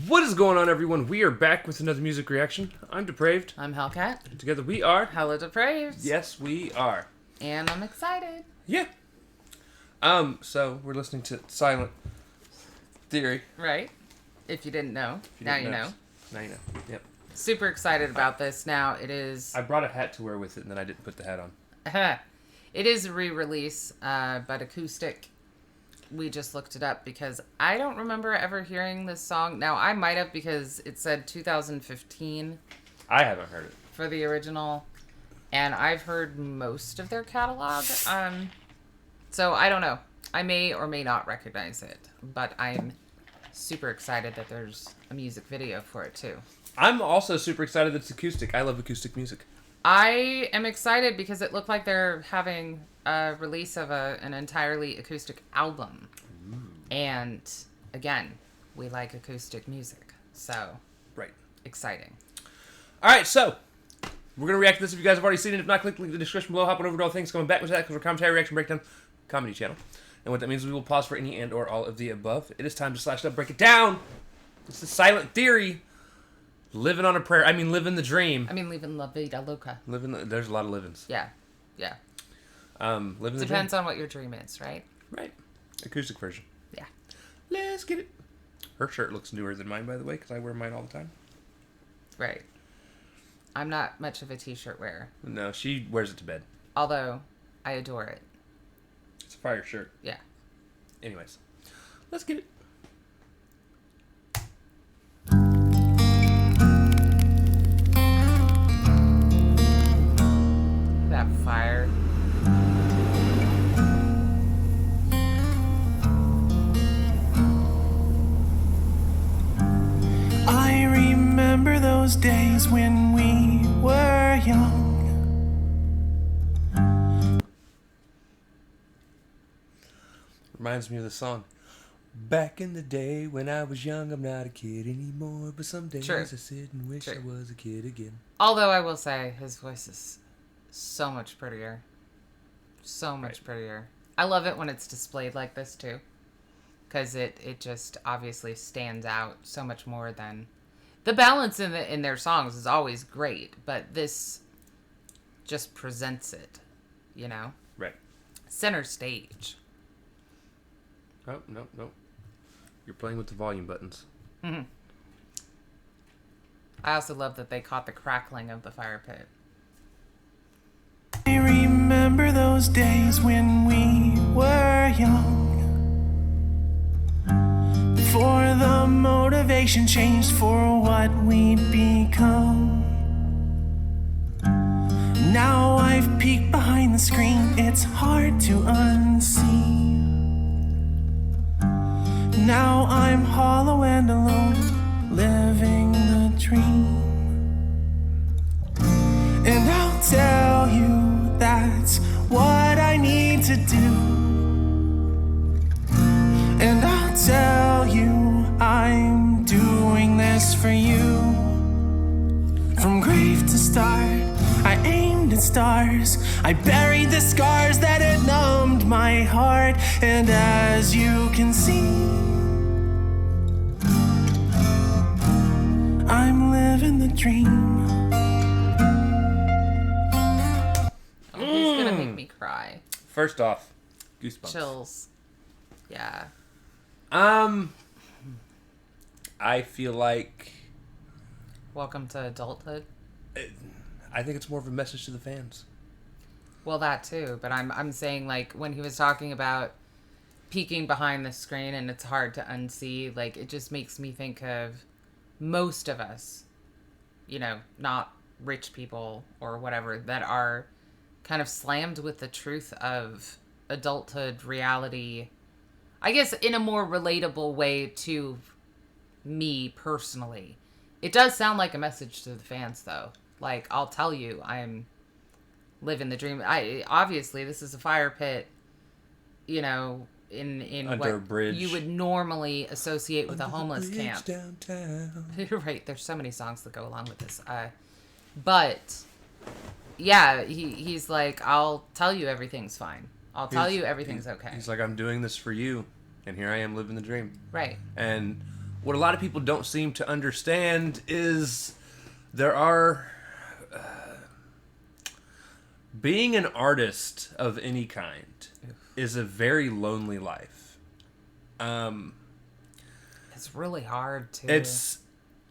What is going on, everyone? We are back with another music reaction. I'm Depraved. I'm Hellcat. Together we are... Hello, Depraved. Yes, we are. And I'm excited. Yeah. So we're listening to Silent Theory. Right. If you didn't know, now you know. Now you know. Yep. Super excited about this. Now it is... I brought a hat to wear with it, and then I didn't put the hat on. It is a re-release, but Acoustic. We just looked it up because I don't remember ever hearing this song. Now, I might have because it said 2015. I haven't heard it. For the original. And I've heard most of their catalog. So, I don't know. I may or may not recognize it. But I'm super excited that there's a music video for it, too. I'm also super excited that it's acoustic. I love acoustic music. I am excited because it looked like they're having a release of an entirely acoustic album. Ooh. And again, we like acoustic music. So, right. Exciting. All right, so we're going to react to this. If you guys have already seen it, if not, click the link in the description below. Hop on over to all things coming back with that because we're commentary, reaction, breakdown, comedy channel. And what that means is we will pause for any and or all of the above. It is time to slash it up, break it down. This is Silent Theory. Living on a prayer. I mean, living the dream. I mean, living la vida loca. There's a lot of livings. Yeah. Yeah. Living the dream. Depends on what your dream is, right? Right. Acoustic version. Yeah. Let's get it. Her shirt looks newer than mine, by the way, because I wear mine all the time. Right. I'm not much of a t-shirt wearer. No, she wears it to bed. Although, I adore it. It's a fire shirt. Yeah. Anyways, let's get it. That fire. I remember those days when we were young. Reminds me of the song. Back in the day when I was young, I'm not a kid anymore, but some days I sit and wish I was a kid again. Although I will say, his voice is so much prettier. So much prettier. I love it when it's displayed like this, too. Because it just obviously stands out so much more than... The balance in their songs is always great, but this just presents it, you know? Right. Center stage. Oh, no. You're playing with the volume buttons. Mm-hmm. I also love that they caught the crackling of the fire pit. I remember those days when we were young. Before the motivation changed for what we'd become. Now I've peeked behind the screen, it's hard to unsee. Now I'm hollow and alone, living the dream. And I'll tell you that's what I need to do. And I'll tell you I'm doing this for you. From grave to start, I aimed at stars. I buried the scars that had numbed my heart. And as you can see, I'm living the dream. Oh, he's gonna make me cry. First off, goosebumps. Chills. Yeah. I feel like... Welcome to adulthood. I think it's more of a message to the fans. Well, that too, but I'm saying, like, when he was talking about peeking behind the screen and it's hard to unsee, like, it just makes me think of most of us, you know, not rich people or whatever, that are kind of slammed with the truth of adulthood, reality, I guess in a more relatable way to me personally. It does sound like a message to the fans, though. Like, I'll tell you, I'm living the dream. Obviously, this is a fire pit, you know, in under what a bridge you would normally associate with under a homeless camp. Downtown. You're right. There's so many songs that go along with this. But yeah, he's like, I'll tell you everything's fine. I'll tell you everything's okay. He's like, I'm doing this for you, and here I am living the dream. Right. And what a lot of people don't seem to understand is there are being an artist of any kind is a very lonely life. It's really hard to.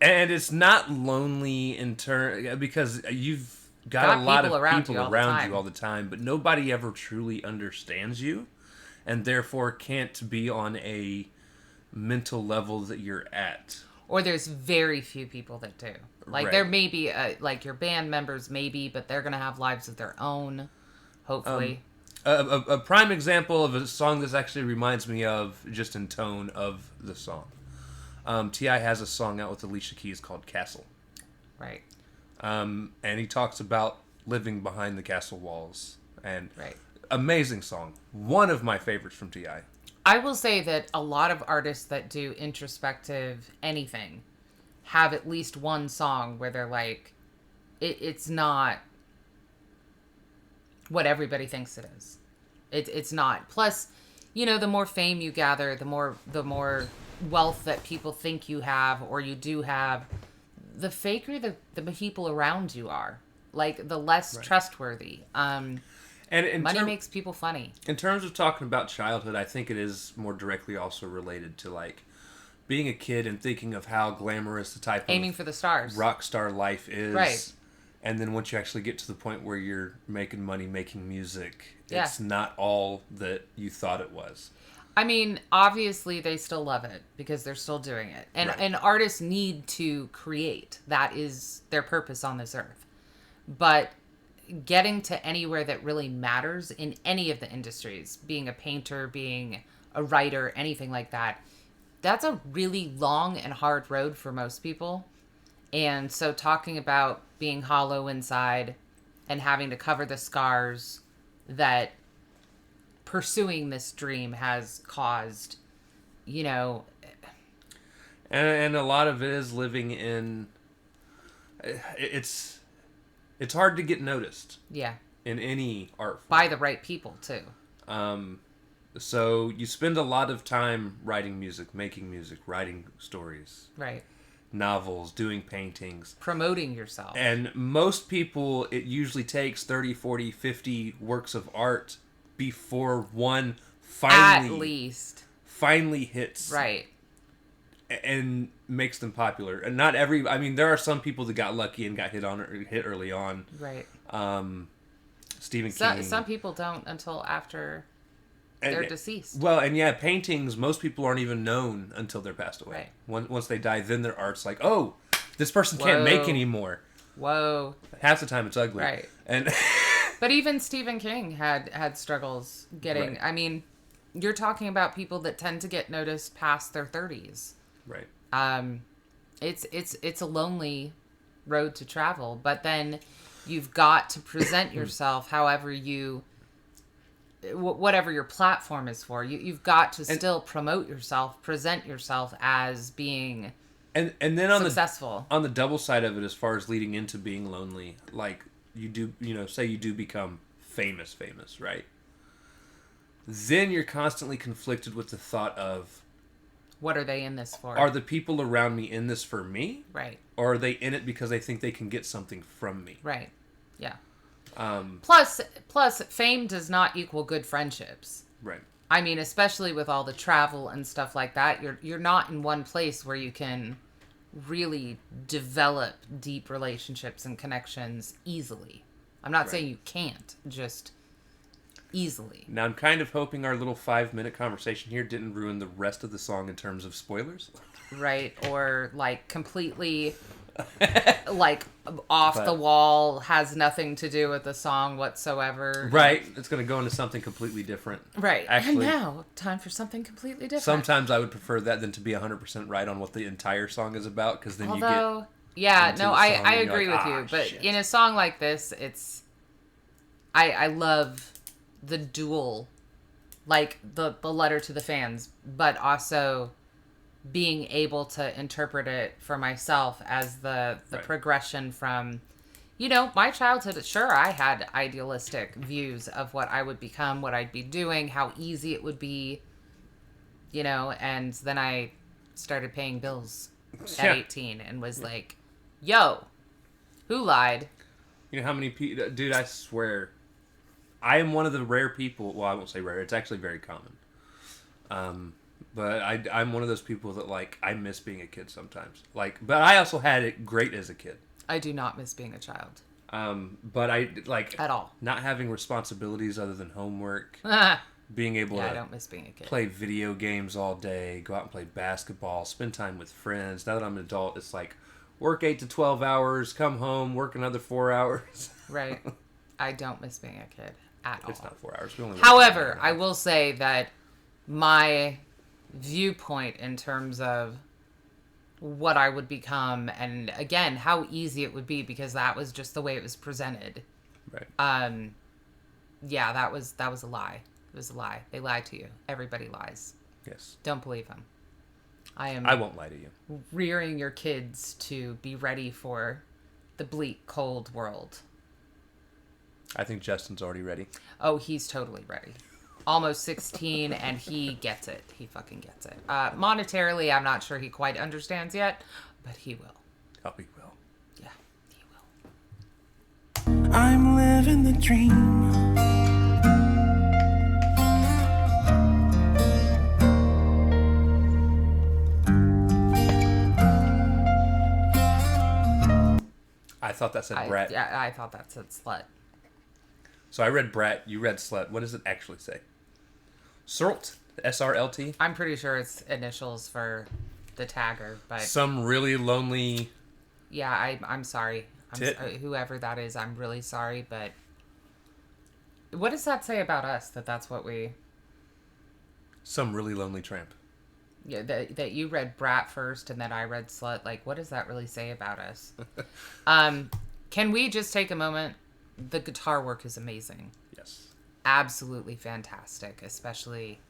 It's not lonely in turn because you've got a lot of people around you all the time, but nobody ever truly understands you, and therefore can't be on a mental level that you're at. Or there's very few people that do. Like, Right. there may be, like, your band members, maybe, but they're going to have lives of their own, hopefully. A prime example of a song this actually reminds me of, just in tone of the song. T.I. has a song out with Alicia Keys called Castle. Right. And he talks about living behind the castle walls. And Right. amazing song. One of my favorites from T.I. I will say that a lot of artists that do introspective anything have at least one song where they're like, it's not what everybody thinks it is. It's not. Plus, you know, the more fame you gather, the more wealth that people think you have or you do have, the faker the people around you are. Like, the less trustworthy. And money makes people funny. In terms of talking about childhood, I think it is more directly also related to, like, being a kid and thinking of how glamorous the type Aiming of for the stars. rock star life is. Right. And then once you actually get to the point where you're making money, making music, Yeah. it's not all that you thought it was. I mean, obviously they still love it because they're still doing it. And Right. and artists need to create. That is their purpose on this earth. But getting to anywhere that really matters in any of the industries, being a painter, being a writer, anything like that, that's a really long and hard road for most people. And so talking about being hollow inside and having to cover the scars that pursuing this dream has caused, you know. And a lot of it is living in... It's hard to get noticed. Yeah. In any art form. By the right people, too. So you spend a lot of time writing music, making music, writing stories. Right. Novels, doing paintings. Promoting yourself. And most people, it usually takes 30, 40, 50 works of art before one finally hits. Right. And makes them popular. And not every... I mean, there are some people that got lucky and got hit early on. Right. Stephen King. Some people don't until after they're deceased. Well, and yeah, paintings, most people aren't even known until they're passed away. Right. Once they die, then their art's like, oh, this person can't make anymore. Whoa. Half the time it's ugly. Right. And but even Stephen King had struggles getting... Right. I mean, you're talking about people that tend to get noticed past their 30s. Right. It's a lonely road to travel, but then you've got to present yourself however whatever your platform is for. You've got to still promote yourself, present yourself as being and then on successful. On the double side of it, as far as leading into being lonely, like you do, say you do become famous, right? Then you're constantly conflicted with the thought of, what are they in this for? are the people around me in this for me? Right. Or are they in it because they think they can get something from me? Right. Yeah. Plus, fame does not equal good friendships. Right. I mean, especially with all the travel and stuff like that, you're not in one place where you can really develop deep relationships and connections easily. I'm not saying you can't, just easily. Now, I'm kind of hoping our little 5-minute conversation here didn't ruin the rest of the song in terms of spoilers. Right, or like completely like off the wall, has nothing to do with the song whatsoever. Right, it's going to go into something completely different. Right, Actually, and now time for something completely different. Sometimes I would prefer that than to be 100% right on what the entire song is about, because then you get... I agree like, with you, but shit. in a song like this, it's... I love the dual, like the letter to the fans, but also being able to interpret it for myself as the progression from, my childhood. Sure, I had idealistic views of what I would become, what I'd be doing, how easy it would be, and then I started paying bills Yeah. at 18 and was like, yo, who lied? You know how many people... Dude, I swear. I am one of the rare people... Well, I won't say rare. It's actually very common. But I'm one of those people that, like, I miss being a kid sometimes. Like, but I also had it great as a kid. I do not miss being a child. But I, like... At all. Not having responsibilities other than homework. Being able I to don't miss being a kid. play video games all day, go out and play basketball, spend time with friends. Now that I'm an adult, it's like work 8 to 12 hours, come home, work another 4 hours. Right. I don't miss being a kid at all. It's not 4 hours. We only However, I will say that my viewpoint in terms of what I would become, and again, how easy it would be, because that was just the way it was presented. Right. Yeah, that was a lie. It was a lie. They lied to you. Everybody lies. Yes. Don't believe them. I won't lie to you. rearing your kids to be ready for the bleak, cold world. I think Justin's already ready. Oh, he's totally ready. Almost 16, and he gets it. He fucking gets it. Monetarily, I'm not sure he quite understands yet, but he will. Oh, he will. Yeah, he will. I'm living the dream. I thought that said brat. Yeah, I thought that said slut. So I read brat, you read slut. What does it actually say? SRLT? SRLT? I'm pretty sure it's initials for the tagger, but Some really lonely... yeah, I'm sorry. Tit? Whoever that is, I'm really sorry, but what does that say about us, that's what we... Some really lonely tramp. Yeah, that you read brat first and then I read slut. Like, what does that really say about us? Can we just take a moment? The guitar work is amazing. Yes. Absolutely fantastic, especially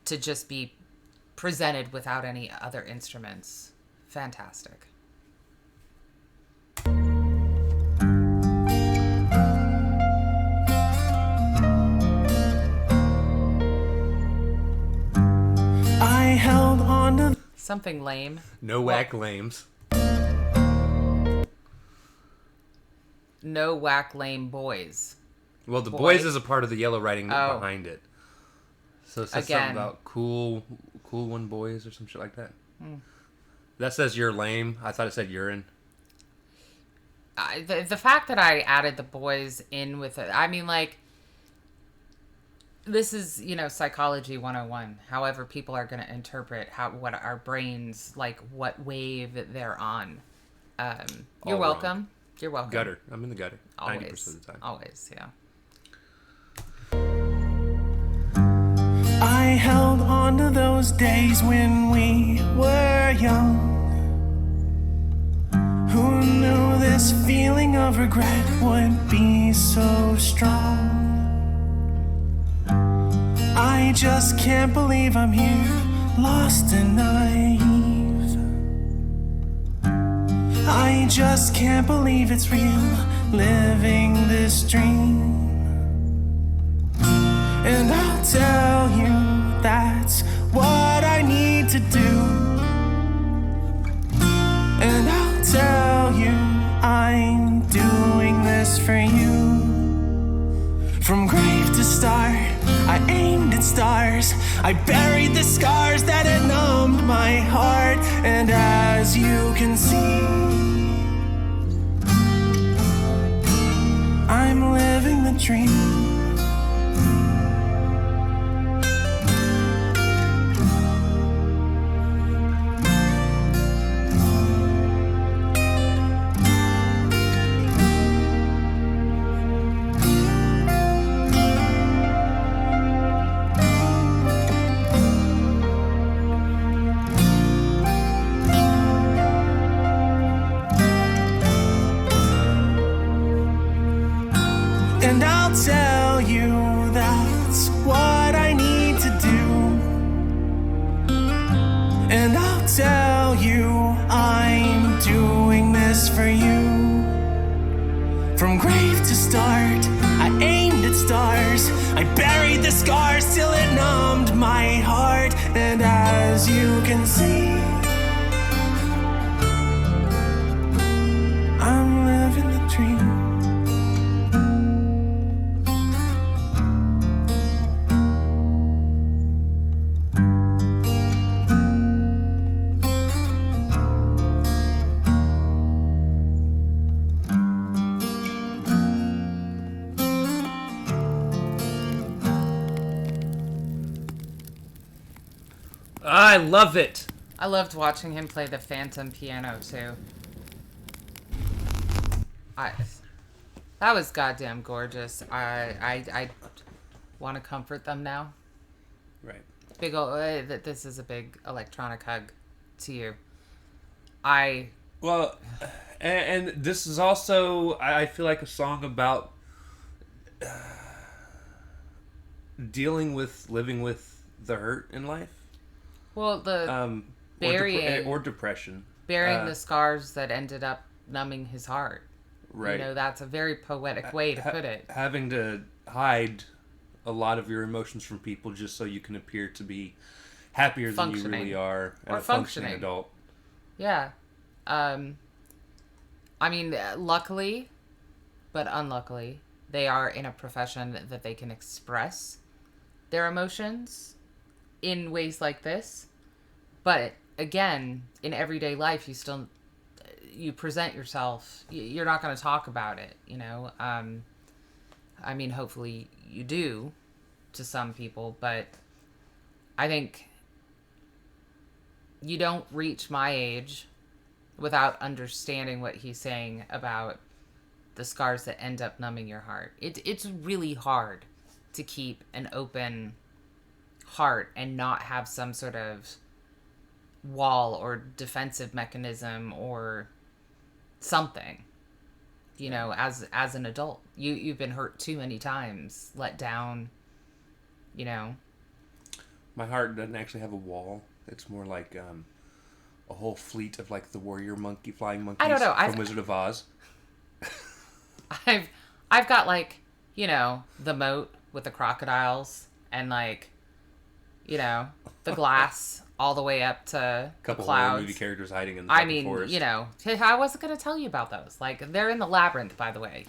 to just be presented without any other instruments. Fantastic. I held on to Something lame. No whack lames. No whack lame boys. Well, the Boy. boys is a part of the yellow writing Oh. behind it. So it says Again. something about cool one boys or some shit like that. That says you're lame. I thought it said urine. The fact that I added the boys in with it, I mean, like, this is, psychology 101. However people are going to interpret what our brains, like, what wave they're on. You're All welcome. wrong. You're welcome. Gutter. I'm in the gutter. Always. 90% of the time. Always, yeah. I held on to those days when we were young. Who knew this feeling of regret would be so strong? I just can't believe I'm here, lost and naive. I just can't believe it's real, living this dream. And I'll tell you that's what I need to do. And I'll tell you I'm doing this for you. From grave to start, I aimed at stars. I buried the scars that had numbed my heart. And as you can see, I'm living the dream. And I'll tell you that's what I need to do. And I'll tell you I'm doing this for you. From grave to start, I aimed at stars. I buried the scars till it numbed my heart. And as you can see, I'm living the dream. I love it. I loved watching him play the phantom piano too. That was goddamn gorgeous. I want to comfort them now. Right. Big ol' that this is a big electronic hug to you. Well, and this is also, I feel like, a song about dealing with, living with the hurt in life. Well, the burying or depression, burying the scars that ended up numbing his heart. Right. You know, that's a very poetic way to put it. Having to hide a lot of your emotions from people just so you can appear to be happier than you really are, and or a functioning adult. Yeah. I mean, luckily, but unluckily, they are in a profession that they can express their emotions in ways like this. But again, in everyday life, you present yourself. You're not going to talk about it, you know. I mean, hopefully you do to some people, but I think you don't reach my age without understanding what he's saying about the scars that end up numbing your heart. It's really hard to keep an open heart and not have some sort of wall or defensive mechanism or something, you know, as an adult. You've been hurt too many times, let down, you know. My heart doesn't actually have a wall. It's more like a whole fleet of like the warrior flying monkeys. I don't know. From Wizard of Oz. I've got like, you know, the moat with the crocodiles and like, you know, the glass all the way up to a couple the clouds. horror movie characters hiding in the forest. You know, I wasn't going to tell you about those. Like, they're in the labyrinth, by the way.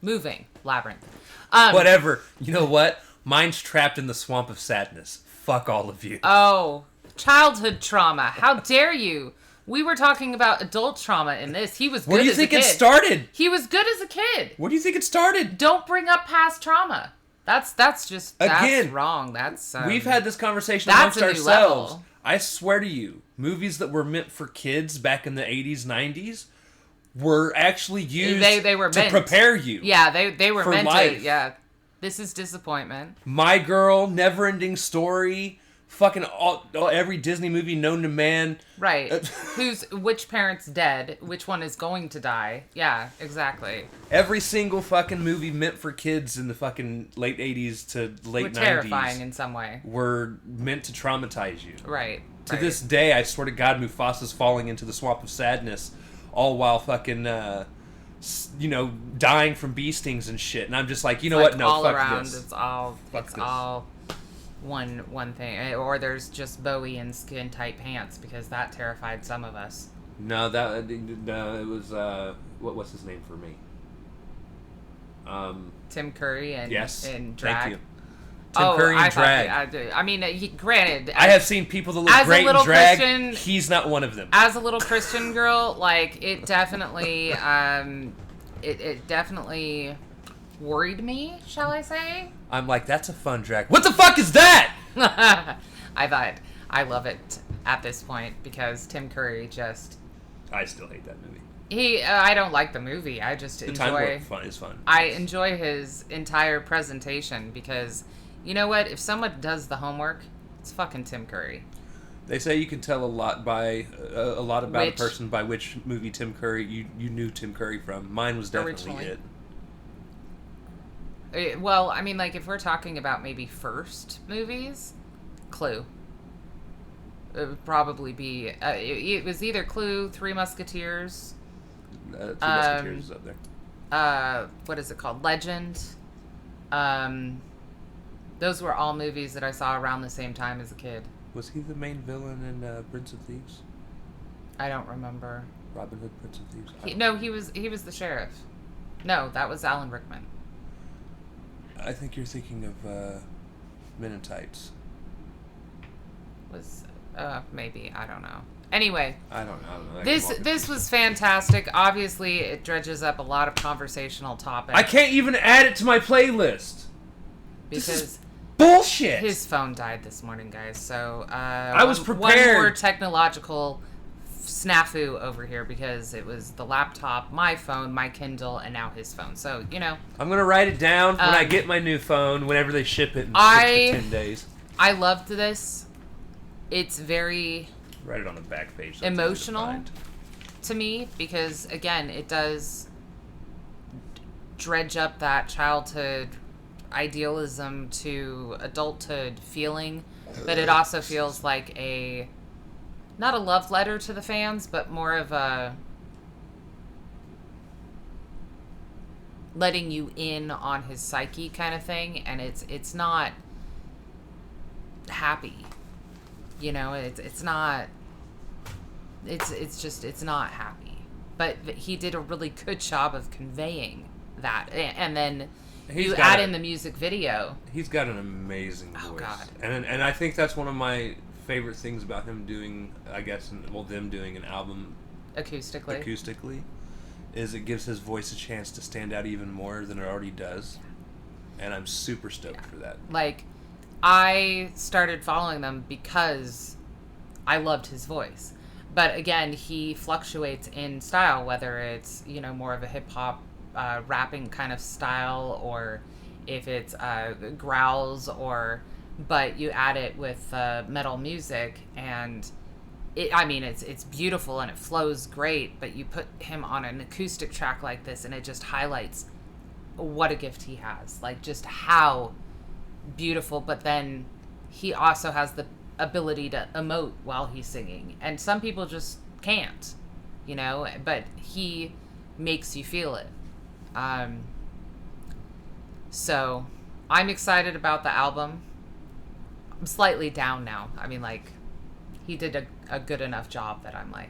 Moving labyrinth. Whatever. You know what? Mine's trapped in the swamp of sadness. Fuck all of you. Oh, childhood trauma. How dare you? We were talking about adult trauma in this. He was good as a kid. Where do you think it started? He was good as a kid. Where do you think it started? Don't bring up past trauma. That's wrong. That's we've had this conversation that's amongst a new ourselves. level. I swear to you, movies that were meant for kids back in the 80s, 90s were actually used they were to meant. prepare you. Yeah, they were for meant life. to. Yeah, this is disappointment. My Girl, Neverending Story, fucking every Disney movie known to man. Right. Which parent's dead? Which one is going to die? Yeah, exactly. Every single fucking movie meant for kids in the fucking late 80s to late 90s. Terrifying in some way. Were meant to traumatize you. Right. To this day, I swear to God, Mufasa's falling into the swamp of sadness, all while fucking, dying from bee stings and shit. And I'm just like, you know what? No, all fuck around, this. It's all. Fuck it's this. all one thing, or there's just Bowie in skin tight pants because that terrified some of us. No, it was what's his name for me? Tim Curry and yes, in drag. Thank you. Tim Curry in drag. Granted, I have seen people that look great in drag. Christian, he's not one of them. As a little Christian girl, like it definitely, it definitely worried me. Shall I say? I'm like, that's a fun drag. What the fuck is that? I love it at this point because Tim Curry just. I still hate that movie. I don't like the movie. I just the enjoy. Time Warp is fun. I enjoy his entire presentation because, you know what? If someone does the homework, it's fucking Tim Curry. They say you can tell a lot about a person by which movie Tim Curry you knew Tim Curry from. Mine was definitely Originally. it. Well, I mean, like, if we're talking about maybe first movies, Clue. It would probably be... it was either Clue, Three Musketeers... Two Musketeers is up there. What is it called? Legend. Those were all movies that I saw around the same time as a kid. Was he the main villain in Prince of Thieves? I don't remember. Robin Hood, Prince of Thieves? He was the sheriff. No, that was Alan Rickman. I think you're thinking of Men in Tights. Was maybe, I don't know. Anyway, I don't know. This was fantastic. Obviously, it dredges up a lot of conversational topics. I can't even add it to my playlist because this is bullshit. His phone died this morning, guys. So I was prepared. One more technological snafu over here because it was the laptop, my phone, my Kindle, and now his phone. So I'm gonna write it down when I get my new phone. Whenever they ship it in 6 to 10 days. I loved this. It's very write it on the back page. So emotional to me because again, it does dredge up that childhood idealism to adulthood feeling, but it also feels like not a love letter to the fans, but more of a letting you in on his psyche kind of thing, and it's not happy. It's not happy. But he did a really good job of conveying that. And then you add in the music video. He's got an amazing voice. Oh, God. And I think that's one of my favorite things about him doing, them doing an album acoustically, is it gives his voice a chance to stand out even more than it already does. And I'm super stoked for that. Like, I started following them because I loved his voice. But again, he fluctuates in style, whether it's, more of a hip-hop rapping kind of style, or if it's growls, but you add it with metal music, and it's beautiful and it flows great, but you put him on an acoustic track like this and it just highlights what a gift he has, like just how beautiful. But then he also has the ability to emote while he's singing, and some people just can't, but he makes you feel it. So I'm excited about the album. I'm slightly down now. He did a good enough job that I'm like,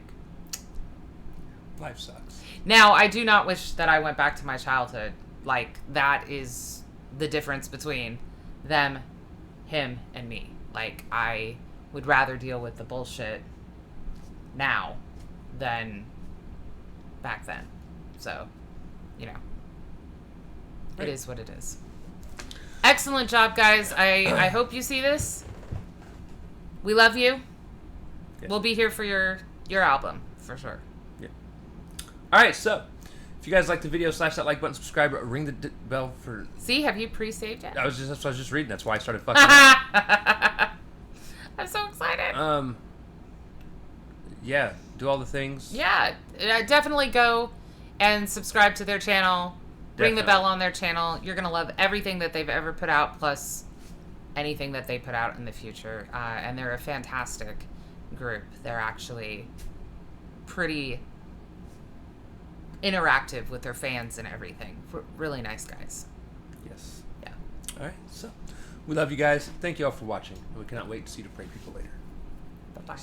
life sucks. Now, I do not wish that I went back to my childhood. Like, that is the difference between them, him, and me. Like, I would rather deal with the bullshit now than back then. So, It is what it is. Excellent job, guys. I hope you see this. We love you. Yeah. We'll be here for your album, for sure. Yeah. All right, so if you guys like the video, slash that like button, subscribe, ring the bell for... See, have you pre-saved it? That's what I was just reading. That's why I started fucking up. I'm so excited. Yeah, do all the things. Yeah, definitely go and subscribe to their channel. Ring the bell on their channel. You're going to love everything that they've ever put out, plus anything that they put out in the future. And they're a fantastic group. They're actually pretty interactive with their fans and everything. Really nice guys. Yes. Yeah. All right, so we love you guys. Thank you all for watching. And we cannot wait to see you to pray people later. Bye-bye.